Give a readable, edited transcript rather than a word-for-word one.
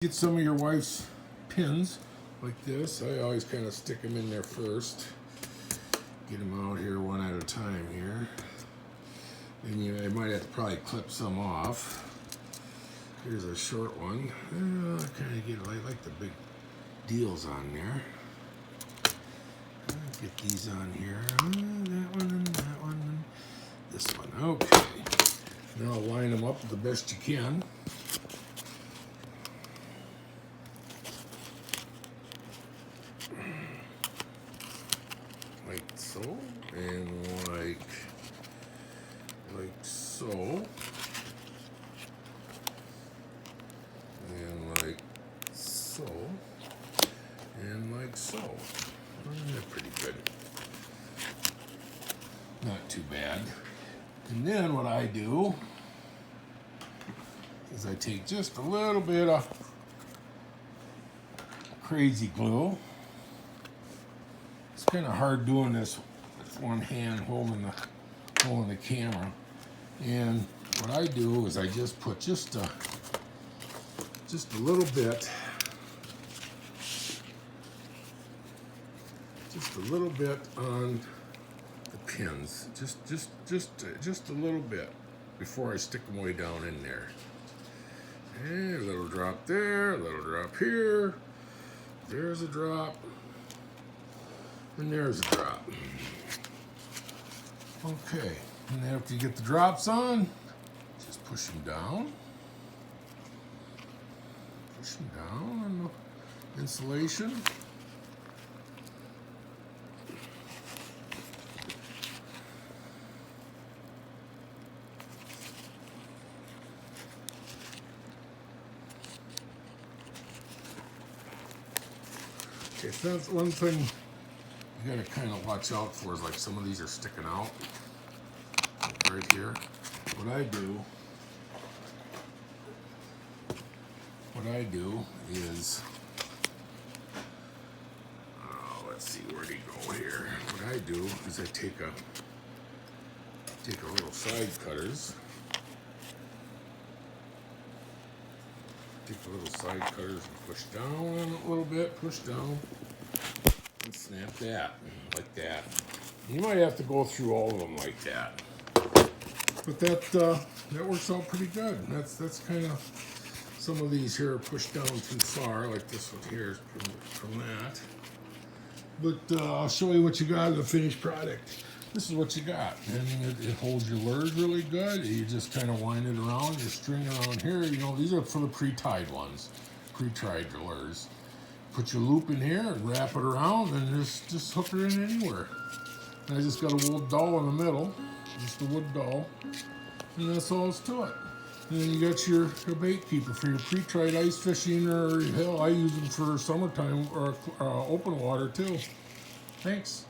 Get some of your wife's pins like this. I always kind of stick them in there first. Get them out here one at a time here. And I might have to probably clip some off. Here's a short one. I kind of get, I like the big deals on there. Get these on here. That one and that one and this one. Okay. Now line them up the best you can. Like so, and like so, and like so, and like so. They're pretty good. Not too bad. And then what I do is I take just a little bit of crazy glue. It's kind of hard doing this with one hand holding the camera. And what I do is I just put just a little bit, on the pins, just a little bit before I stick them way down in there. And a little drop there, a little drop here. There's a drop. And there's a drop. Okay, and then after you get the drops on, just push them down. Push them down on the insulation. Okay, so that's one thing you gotta kind of watch out for, is like some of these are sticking out like right here. What I do is, let's see, where'd he go here? What I do is I take a little side cutters. Take the little side cutters and push down on it a little bit, push down. And snap that, like that. You might have to go through all of them like that. But that works out pretty good. That's kind of, some of these here are pushed down too far, like this one here is from that. But I'll show you what you got in the finished product. This is what you got. And it holds your lures really good. You just kind of wind it around, your string around here. You know, these are for the pre-tied ones, pre-tied lures. Put your loop in here and wrap it around and just hook her in anywhere. And I just got a wood dowel in the middle, just a wood dowel, and that's all it's to it. And then you got your bait keeper for your pre-tried ice fishing, or hell, I use them for summertime or open water too. Thanks.